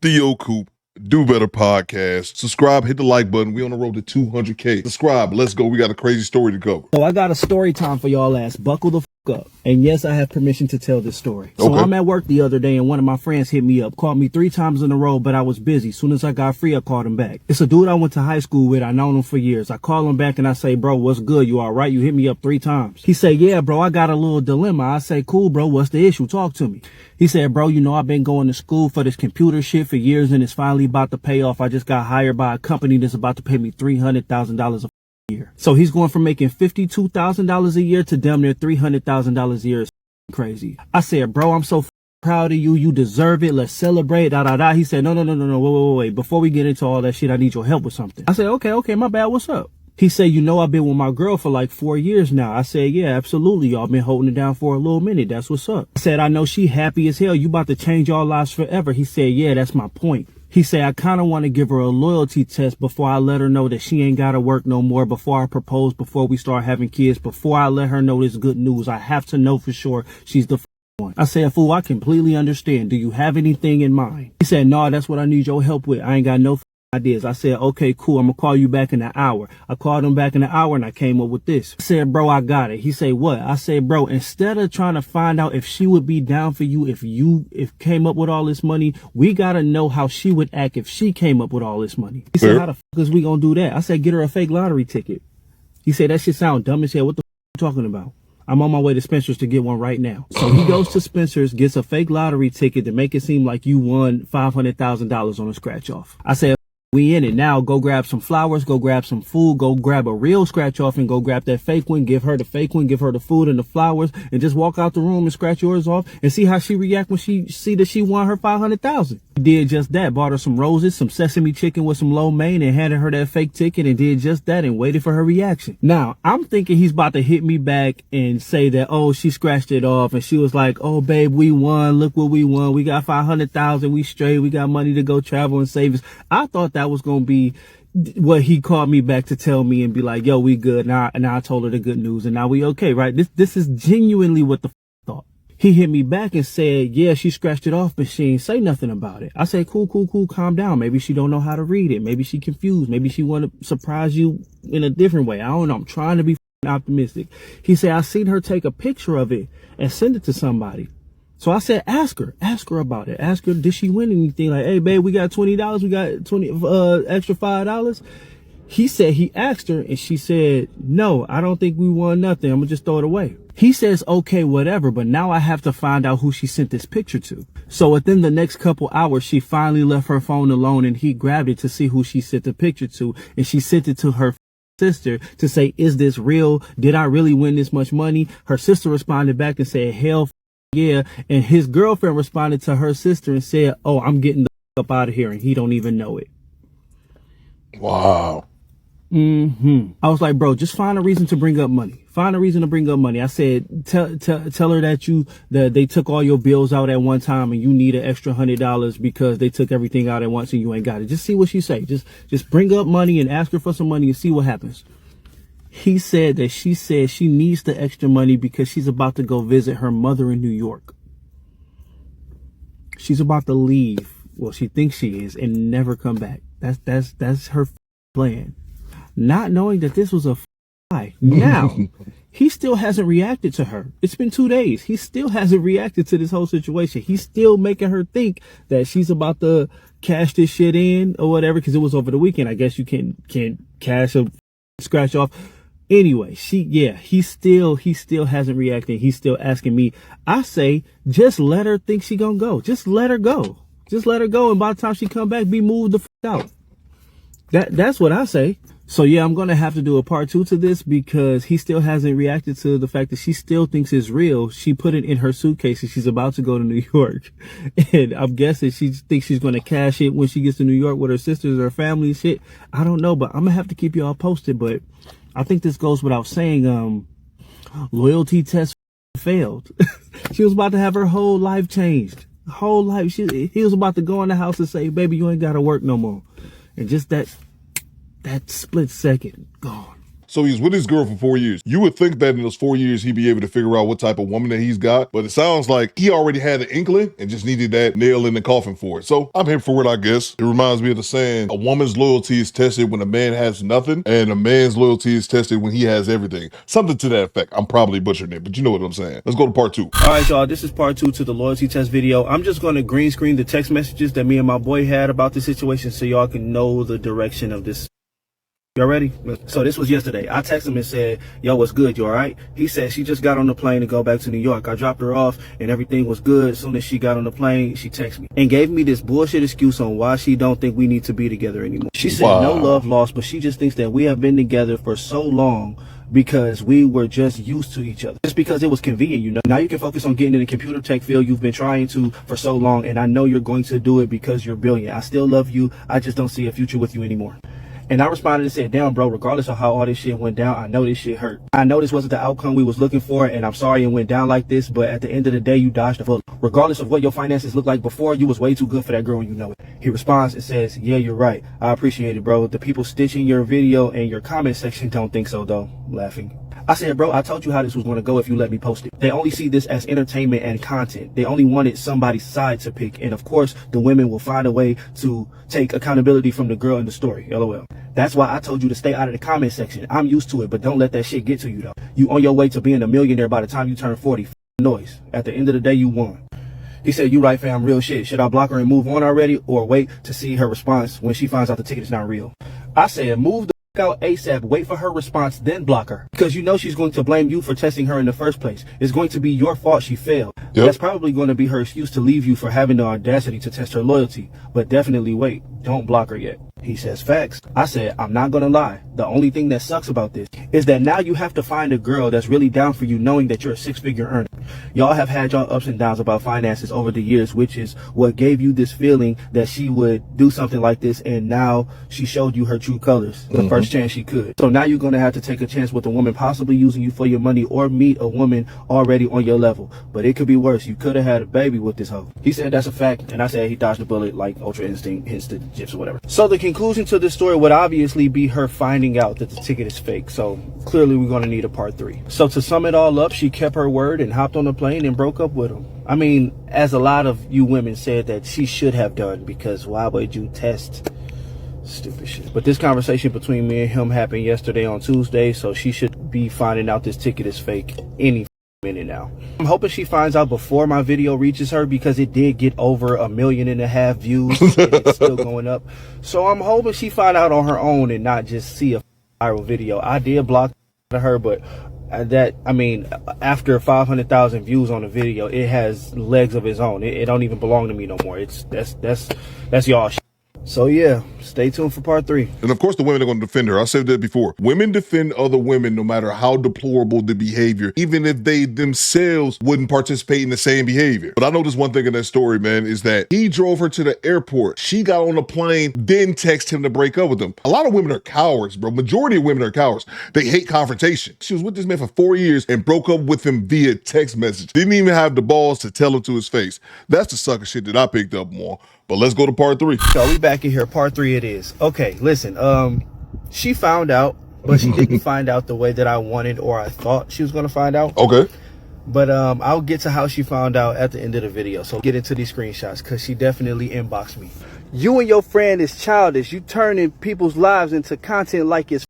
Theo Coop, Do Better Podcast. Subscribe, hit the like button. We on the road to 200K. Subscribe. Let's go. We got a crazy story to cover. So I got a story time for y'all ass. Buckle the up. And yes, I have permission to tell this story. So I'm at work the other day and one of my friends hit me up, called me 3 times in a row, but I was busy. Soon as I got free, I called him back. It's a dude I went to high school with. I known him for years. I call him back and I say, bro, what's good? You all right? You hit me up 3 times. He said, yeah, bro, I got a little dilemma. I say, cool, bro. What's the issue? Talk to me. He said, bro, you know, I've been going to school for this computer shit for years and it's finally about to pay off. I just got hired by a company that's about to pay me $300,000 a year. So he's going from making $52,000 a year to damn near $300,000 a year. It's crazy. I said, bro, I'm so proud of you. You deserve it. Let's celebrate. He said, no. Wait. Before we get into all that shit, I need your help with something. I said, okay, my bad. What's up? He said, you know, I've been with my girl for like 4 years now. I said, yeah, absolutely. Y'all been holding it down for a little minute. That's what's up. I said, I know she happy as hell. You about to change our lives forever. He said, yeah, that's my point. He said, I kind of want to give her a loyalty test before I let her know that she ain't got to work no more, before I propose, before we start having kids, before I let her know this good news. I have to know for sure she's the one. I said, fool, I completely understand. Do you have anything in mind? He said, no, that's what I need your help with. I ain't got no ideas. I said, okay, cool. I'm gonna call you back in an hour. I called him back in an hour and I came up with this. I said, bro, I got it. He said, what? I said, bro, instead of trying to find out if she would be down for you if came up with all this money, we gotta know how she would act if she came up with all this money. He said, how the fuck is we gonna do that? I said, get her a fake lottery ticket. He said, that shit sound dumb as hell. What the fuck are you talking about? I'm on my way to Spencer's to get one right now. So he goes to Spencer's, gets a fake lottery ticket to make it seem like you won $500,000 on a scratch off. I said, we in it now. Go grab some flowers, go grab some food, go grab a real scratch off and go grab that fake one, give her the fake one, give her the food and the flowers and just walk out the room and scratch yours off and see how she react when she see that she won her 500,000. He did just that, bought her some roses, some sesame chicken with some lo mein and handed her that fake ticket and did just that and waited for her reaction. Now, I'm thinking he's about to hit me back and say that, oh, she scratched it off and she was like, oh, babe, we won. Look what we won. We got 500,000. We straight. We got money to go travel and save us. I thought that was going to be what he called me back to tell me and be like, yo, we good. Now I told her the good news and now we okay, right? This is genuinely what the thought. He hit me back and said, yeah, she scratched it off, but she ain't say nothing about it. I said, cool, calm down. Maybe she don't know how to read it. Maybe she confused. Maybe she want to surprise you in a different way. I don't know. I'm trying to be optimistic. He said, I seen her take a picture of it and send it to somebody. So I said, ask her about it. Ask her, did she win anything? Like, hey, babe, we got $20. We got extra $5. He said he asked her and she said, no, I don't think we won nothing. I'm gonna just throw it away. He says, okay, whatever. But now I have to find out who she sent this picture to. So within the next couple hours, she finally left her phone alone and he grabbed it to see who she sent the picture to. And she sent it to her sister to say, is this real? Did I really win this much money? Her sister responded back and said, hell yeah. And his girlfriend responded to her sister and said, oh, I'm getting the up out of here. And he don't even know it. Wow. I was like, bro, just find a reason to bring up money. Find a reason to bring up money. I said, tell her that they took all your bills out at one time and you need an extra $100 because they took everything out at once and you ain't got it. Just see what she say. Just bring up money and ask her for some money and see what happens. He said that she said she needs the extra money because she's about to go visit her mother in New York. She's about to leave. Well, she thinks she is and never come back. That's her plan. Not knowing that this was a lie. Now, he still hasn't reacted to her. It's been 2 days. He still hasn't reacted to this whole situation. He's still making her think that she's about to cash this shit in or whatever because it was over the weekend. I guess you can't cash a scratch off. Anyway, he still hasn't reacted. He's still asking me. I say, just let her think she gonna go. Just let her go. Just let her go. And by the time she come back, be moved the out. That's what I say. So yeah, I'm going to have to do a part 2 to this because he still hasn't reacted to the fact that she still thinks it's real. She put it in her suitcase and she's about to go to New York. And I'm guessing she thinks she's going to cash it when she gets to New York with her sisters or her family and shit. I don't know, but I'm going to have to keep y'all posted. But I think this goes without saying, loyalty test failed. She was about to have her whole life changed. Whole life. He was about to go in the house and say, baby, you ain't got to work no more. And just that split second, gone. So he's with his girl for 4 years. You would think that in those 4 years, he'd be able to figure out what type of woman that he's got, but it sounds like he already had an inkling and just needed that nail in the coffin for it. So I'm here for it, I guess. It reminds me of the saying, a woman's loyalty is tested when a man has nothing, and a man's loyalty is tested when he has everything. Something to that effect. I'm probably butchering it, but you know what I'm saying. Let's go to part 2. All right, y'all, this is part 2 to the loyalty test video. I'm just going to green screen the text messages that me and my boy had about the situation so y'all can know the direction of this. Y'all ready? So this was yesterday. I texted him and said, yo, what's good? You all right? He said she just got on the plane to go back to New York. I dropped her off and everything was good. As soon as she got on the plane, she texted me and gave me this bullshit excuse on why she don't think we need to be together anymore. She said no love lost, but she just thinks that we have been together for so long because we were just used to each other. Just because it was convenient, you know. Now you can focus on getting in the computer tech field you've been trying to for so long, and I know you're going to do it because you're brilliant. I still love you. I just don't see a future with you anymore. And I responded and said, damn, bro, regardless of how all this shit went down, I know this shit hurt. I know this wasn't the outcome we was looking for, and I'm sorry it went down like this, but at the end of the day, you dodged the bullet. Regardless of what your finances looked like before, you was way too good for that girl and you know it. He responds and says, yeah, you're right. I appreciate it, bro. The people stitching your video and your comment section don't think so, though. Laughing. I said, bro, I told you how this was going to go if you let me post it. They only see this as entertainment and content. They only wanted somebody's side to pick. And of course, the women will find a way to take accountability from the girl in the story. LOL. That's why I told you to stay out of the comment section. I'm used to it, but don't let that shit get to you, though. You on your way to being a millionaire by the time you turn 40. Noise. At the end of the day, you won. He said, you right, fam, real shit. Should I block her and move on already or wait to see her response when she finds out the ticket is not real? I said, move the out ASAP, wait for her response, then block her. Because you know she's going to blame you for testing her in the first place. It's going to be your fault she failed. Yep. That's probably going to be her excuse to leave you for having the audacity to test her loyalty. But definitely wait. Don't block her yet. He says, facts. I said, I'm not going to lie. The only thing that sucks about this is that now you have to find a girl that's really down for you knowing that you're a six-figure earner. Y'all have had y'all ups and downs about finances over the years, which is what gave you this feeling that she would do something like this, and now she showed you her true colors the first chance she could. So now you're going to have to take a chance with a woman possibly using you for your money or meet a woman already on your level. But it could be worse. You could have had a baby with this hoe. He said that's a fact, and I said he dodged the bullet like Ultra Instinct hits the GIFs or whatever. So the conclusion to this story would obviously be her finding out that the ticket is fake. So clearly we're going to need a part 3. So to sum it all up, she kept her word and hopped on the plane and broke up with him. I mean, as a lot of you women said that she should have done, because why would you test stupid shit? But this conversation between me and him happened yesterday on Tuesday, so she should be finding out this ticket is fake any minute now. I'm hoping she finds out before my video reaches her, because it did get over 1.5 million views and it's still going up. So I'm hoping she find out on her own and not just see a viral video. I did block her, but I mean, after 500,000 views on the video, it has legs of its own. It don't even belong to me no more. That's y'all shit. So yeah, stay tuned for part 3. And of course the women are going to defend her. I said that before. Women defend other women no matter how deplorable the behavior, even if they themselves wouldn't participate in the same behavior. But I know this one thing in that story, man, is that he drove her to the airport. She got on the plane, then texted him to break up with him. A lot of women are cowards, bro. Majority of women are cowards. They hate confrontation. She was with this man for 4 years and broke up with him via text message. Didn't even have the balls to tell him to his face. That's the sucker shit that I picked up on. But let's go to part 3. So we back in here. Part 3 it is. Okay, listen. She found out, but she didn't find out the way that I wanted or I thought she was going to find out. Okay. But I'll get to how she found out at the end of the video. So get into these screenshots, because she definitely inboxed me. You and your friend is childish. You turning people's lives into content like it's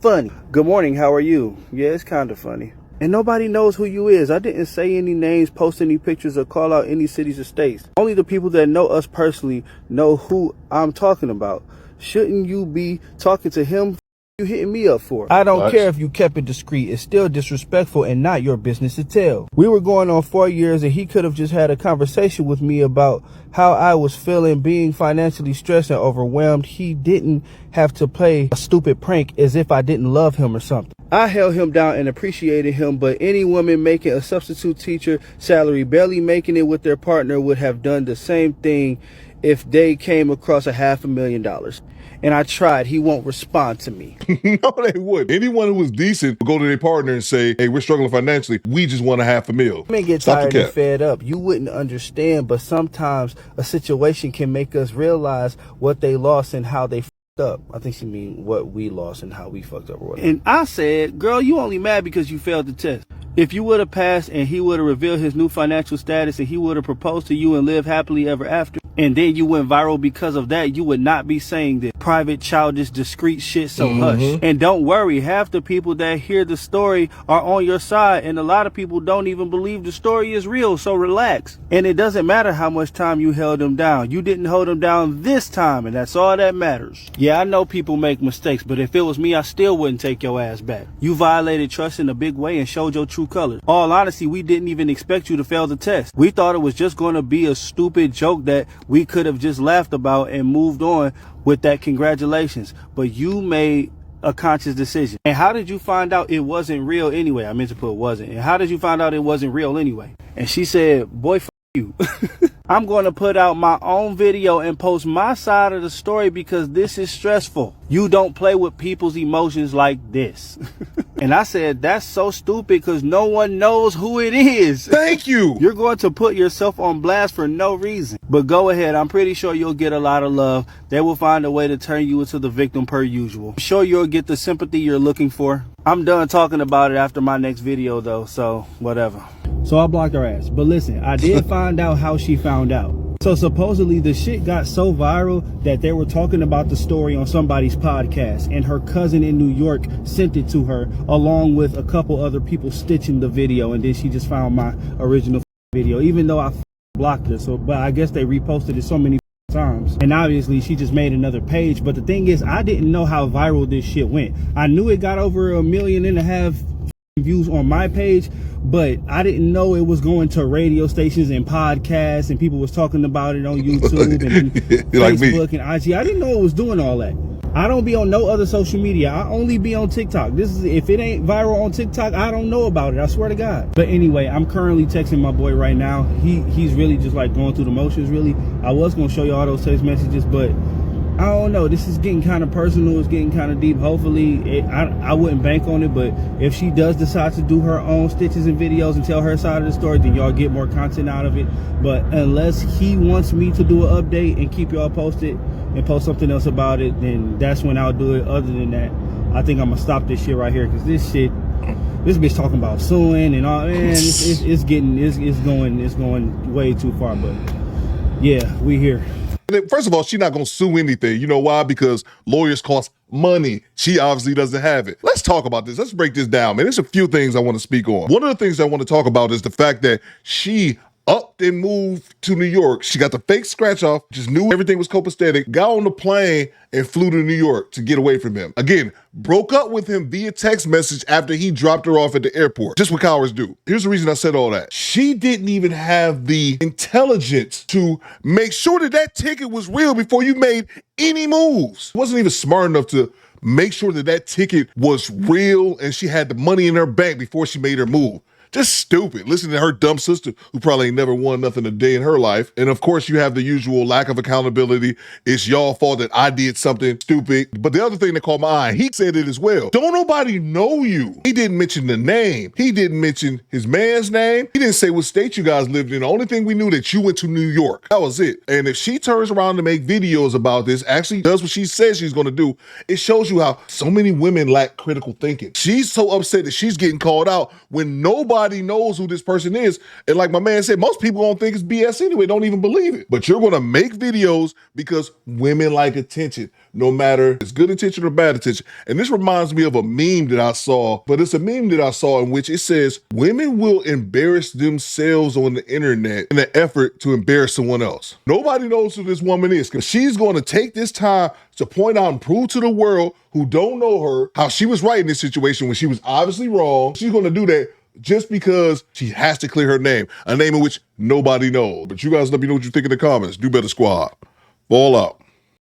funny. Good morning. How are you? Yeah, it's kind of funny. And nobody knows who you is. I didn't say any names, post any pictures, or call out any cities or states. Only the people that know us personally know who I'm talking about. Shouldn't you be talking to him? You hitting me up for? I don't care if you kept it discreet. It's still disrespectful and not your business to tell. We were going on 4 years, and he could have just had a conversation with me about how I was feeling, being financially stressed and overwhelmed. He didn't have to play a stupid prank as if I didn't love him or something. I held him down and appreciated him, but any woman making a substitute teacher salary, barely making it with their partner, would have done the same thing if they came across $500,000. And I tried. He won't respond to me. No, they would. Anyone who was decent would go to their partner and say, hey, we're struggling financially. We just want $500,000. Men get tired and fed up. You wouldn't understand, but sometimes a situation can make us realize what they lost and how they up. I think she mean what we lost and how we fucked up or whatever. And I said, girl, you only mad because you failed the test. If you would have passed and he would have revealed his new financial status and he would have proposed to you and lived happily ever after, and then you went viral because of that, you would not be saying this private, childish, discreet shit, so hush. And don't worry, half the people that hear the story are on your side, and a lot of people don't even believe the story is real, so relax. And it doesn't matter how much time you held him down. You didn't hold him down this time, and that's all that matters. Yeah, I know people make mistakes, but if it was me, I still wouldn't take your ass back. You violated trust in a big way and showed your true colors. All honesty, we didn't even expect you to fail the test. We thought it was just going to be a stupid joke that we could have just laughed about and moved on with that. Congratulations. But you made a conscious decision. And how did you find out it wasn't real anyway? I meant to put wasn't. And how did you find out it wasn't real anyway? And she said, boy, you. I'm going to put out my own video and post my side of the story because this is stressful. You don't play with people's emotions like this. And I said, that's so stupid because no one knows who it is. Thank you. You're going to put yourself on blast for no reason. But go ahead. I'm pretty sure you'll get a lot of love. They will find a way to turn you into the victim per usual. I'm sure you'll get the sympathy you're looking for. I'm done talking about it after my next video though, so whatever. So I blocked her ass. But listen, I did find out how she found out. So supposedly the shit got so viral that they were talking about the story on somebody's podcast, and her cousin in New York sent it to her along with a couple other people stitching the video, and then she just found my original video, even though I blocked her. So, but I guess they reposted it so many times, and obviously she just made another page. But the thing is, I didn't know how viral this shit went. I knew it got over 1.5 million views on my page, but I didn't know it was going to radio stations and podcasts, and people was talking about it on YouTube and Facebook and IG. I didn't know it was doing all that. I don't be on no other social media. I only be on TikTok. This is, if it ain't viral on TikTok, I don't know about it. I swear to God. But anyway, I'm currently texting my boy right now. He's really just like going through the motions, really. I was gonna show you all those text messages, but I don't know. This is getting kind of personal. It's getting kind of deep. Hopefully, I wouldn't bank on it, but if she does decide to do her own stitches and videos and tell her side of the story, then y'all get more content out of it. But unless he wants me to do an update and keep y'all posted and post something else about it, then that's when I'll do it. Other than that, I think I'm gonna stop this shit right here, because this bitch talking about suing and all, man, it's going way too far. But yeah, we here. First of all, she's not going to sue anything. You know why? Because lawyers cost money. She obviously doesn't have it. Let's talk about this. Let's break this down, man. There's a few things I want to speak on. One of the things I want to talk about is the fact that she upped and moved to New York. She got the fake scratch off, just knew everything was copacetic, got on the plane and flew to New York to get away from him. Again, broke up with him via text message after he dropped her off at the airport. Just what cowards do. Here's the reason I said all that. She didn't even have the intelligence to make sure that that ticket was real before you made any moves. Wasn't even smart enough to make sure that that ticket was real and she had the money in her bank before she made her move. Just stupid. Listen to her dumb sister, who probably ain't never won nothing a day in her life. And of course, you have the usual lack of accountability. It's y'all fault that I did something stupid. But the other thing that caught my eye, he said it as well. Don't nobody know you. He didn't mention the name. He didn't mention his man's name. He didn't say what state you guys lived in. The only thing we knew that you went to New York. That was it. And if she turns around to make videos about this, actually does what she says she's going to do, it shows you how so many women lack critical thinking. She's so upset that she's getting called out when nobody knows who this person is. And like my man said, most people don't think it's BS anyway, don't even believe it. But you're gonna make videos because women like attention, no matter if it's good attention or bad attention. And this reminds me of a meme that I saw, but it's a meme that I saw in which it says, women will embarrass themselves on the internet in an effort to embarrass someone else. Nobody knows who this woman is, because she's gonna take this time to point out and prove to the world who don't know her how she was right in this situation when she was obviously wrong. She's gonna do that just because she has to clear her name, a name in which nobody knows. But you guys let me know what you think in the comments. Do better, squad. Ball out.